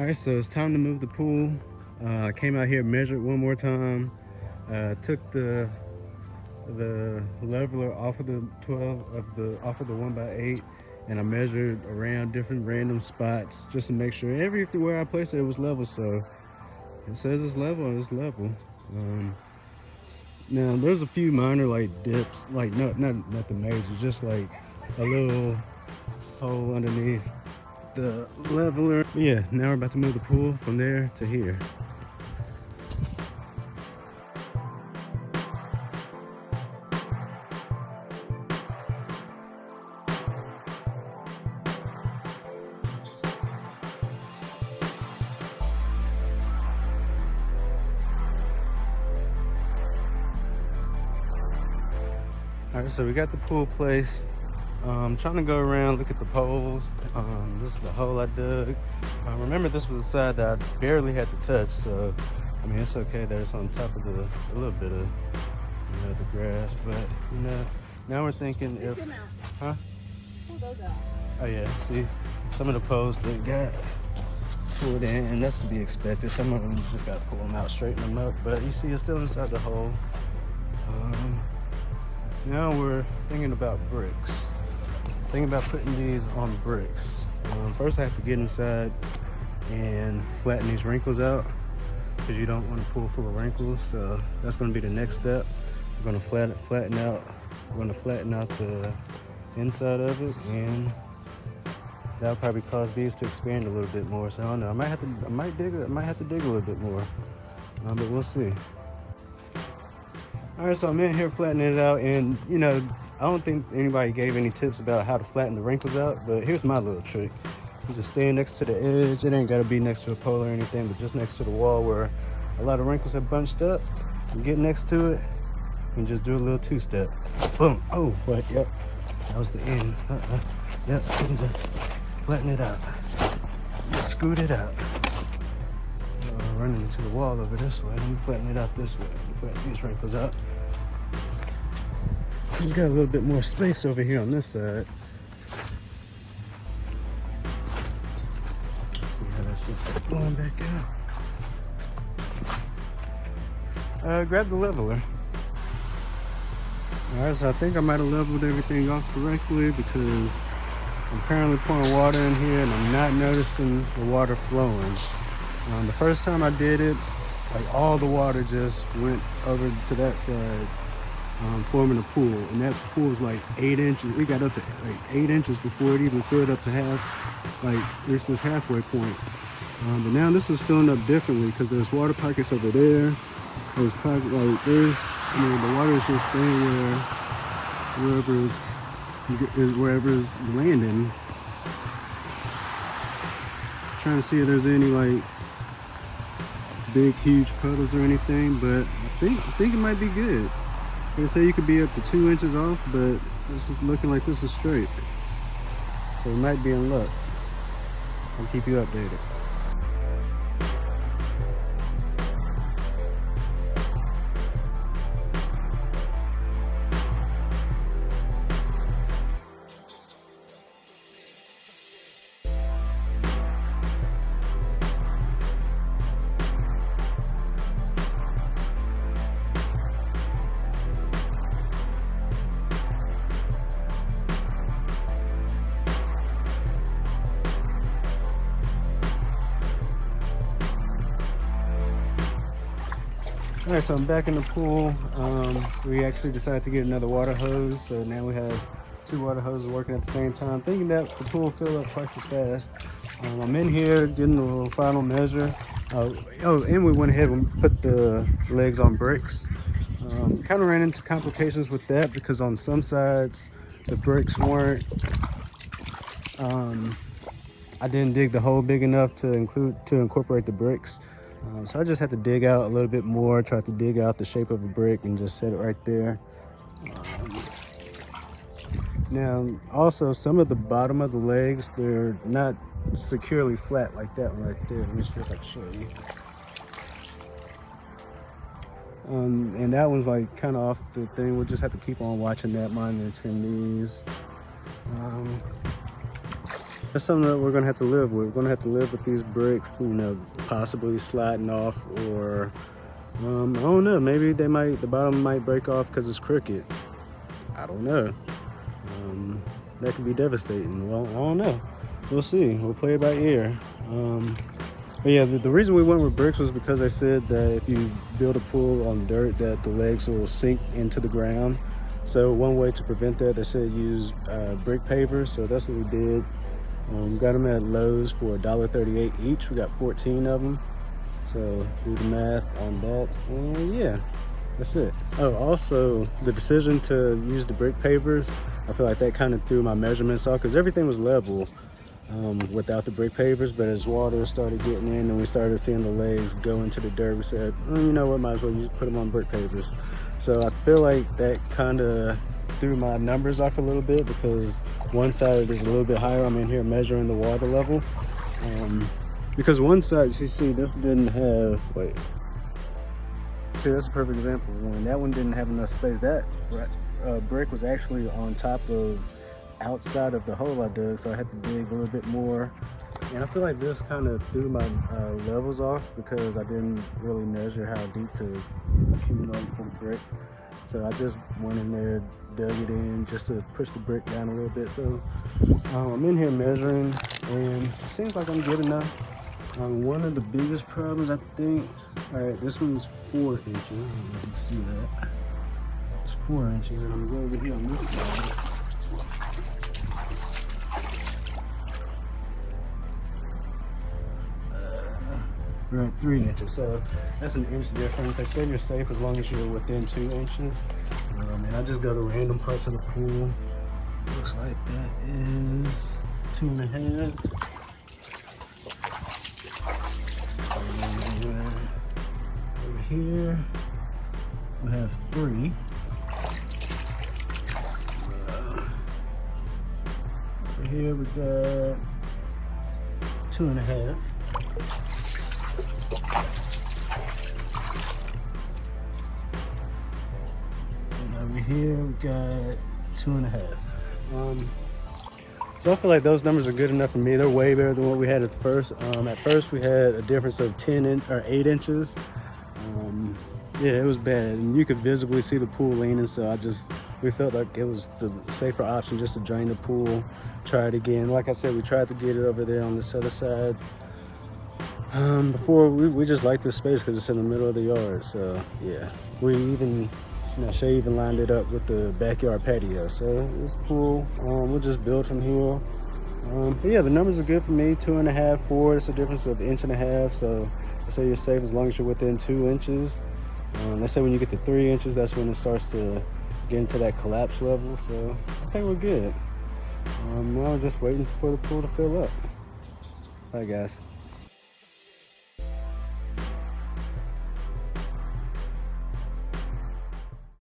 All right, so it's time to move the pool. I came out here, measured one more time, took the leveler off of the 1x8, and I measured around different random spots just to make sure everywhere I placed it was level. So it says it's level, it's level. Now there's a few minor like dips, like nothing major, just like a little hole underneath the leveler. But yeah, now we're about to move the pool from there to here. All right, so we got the pool placed. I'm trying to go around, look at the poles. This is the hole I dug. Remember, this was a side that I barely had to touch, so I mean it's okay that it's on top of a little bit of the grass. But now we're thinking if, huh? Pull those out. Oh yeah, see some of the poles that got pulled in, and that's to be expected. Some of them you just gotta pull them out, straighten them up. But you see, it's still inside the hole. Now we're thinking about bricks. Thinking about putting these on bricks. First I have to get inside and flatten these wrinkles out, because you don't want to pull full of wrinkles. So that's going to be the next step. We're going to flatten out the inside of it, and that'll probably cause these to expand a little bit more. So I don't know. I might have to dig a little bit more, but we'll see. All right, so I'm in here flattening it out, and I don't think anybody gave any tips about how to flatten the wrinkles out, but here's my little trick. You just stand next to the edge. It ain't gotta be next to a pole or anything, but just next to the wall where a lot of wrinkles have bunched up. You get next to it and just do a little two-step. Boom. Oh, what? Yep. That was the end. Yep. And just flatten it out. Just scoot it out. Running into the wall over this way. Let me flatten it out this way. Flatten these wrinkles out. You got a little bit more space over here on this side. See how that's just blowing back out. Grab the leveler. Alright, so I think I might have leveled everything off correctly, because I'm currently pouring water in here and I'm not noticing the water flowing. The first time I did it, like all the water just went over to that side, forming a pool, and that pool was like 8 inches. It got up to like 8 inches before it even filled up to half, like reached this halfway point. But now this is filling up differently, because there's water pockets over there. There's the water is just staying wherever's landing. Trying to see if there's any like big huge puddles or anything, but I think it might be good. They say you could be up to 2 inches off, but this is looking like this is straight, so we might be in luck. I'll keep you updated. All right, so I'm back in the pool. We actually decided to get another water hose, so now we have 2 water hoses working at the same time, thinking that the pool will fill up twice as fast. I'm in here getting a little final measure. And we went ahead and put the legs on bricks. Kind of ran into complications with that, because on some sides the bricks weren't, I didn't dig the hole big enough to incorporate the bricks. So I just had to dig out a little bit more, try to dig out the shape of a brick and just set it right there. Now, also some of the bottom of the legs, they're not securely flat like that one right there. Let me see if I can show you. And that one's like kind of off the thing. We'll just have to keep on watching that, monitoring these. That's something that we're gonna have to live with. We're gonna have to live with these bricks, you know, possibly sliding off, or I don't know, maybe the bottom might break off because it's crooked. I don't know. That could be devastating. Well, I don't know. We'll see. We'll play it by ear. But yeah, the reason we went with bricks was because they said that if you build a pool on dirt, that the legs will sink into the ground. So one way to prevent that, they said use brick pavers. So that's what we did. Got them at Lowe's for $1.38 each. We got 14 of them. So do the math on that, and yeah, that's it. Oh, also the decision to use the brick pavers, I feel like that kind of threw my measurements off because everything was level without the brick pavers. But as water started getting in and we started seeing the legs go into the dirt, we said, you know what, might as well just put them on brick pavers. So I feel like that kind of threw my numbers off a little bit because one side is a little bit higher. I'm in here measuring the water level. Because one side, you see, this didn't have, wait. See, that's a perfect example. When that one didn't have enough space, that brick was actually on top of, outside of the hole I dug, so I had to dig a little bit more. And I feel like this kind of threw my levels off because I didn't really measure how deep to accumulate for the brick. So I just went in there, dug it in just to push the brick down a little bit. So I'm in here measuring, and it seems like I'm good enough. One of the biggest problems, I think, all right, this one's 4 inches. You can see that. It's 4 inches, and I'm going over here on this side. We're at 3 inches, so that's an inch difference. They say you're safe as long as you're within 2 inches. And I just go to random parts of the pool. Looks like that is 2.5. Over here, we have 3. Over here, we got 2.5. And over here, we got 2.5. So I feel like those numbers are good enough for me. They're way better than what we had at first. At first, we had a difference of 8 inches. Yeah, it was bad, and you could visibly see the pool leaning. So we felt like it was the safer option just to drain the pool, try it again. Like I said, we tried to get it over there on this other side. Before we just like this space because it's in the middle of the yard. So yeah, we even. Shay even lined it up with the backyard patio, so it's cool. We'll just build from here. But yeah, the numbers are good for me. 2.5, 4. It's a difference of 1.5 inches. So I say you're safe as long as you're within 2 inches. They say when you get to 3 inches, that's when it starts to get into that collapse level. So I think we're good. Now we're just waiting for the pool to fill up. Bye, guys.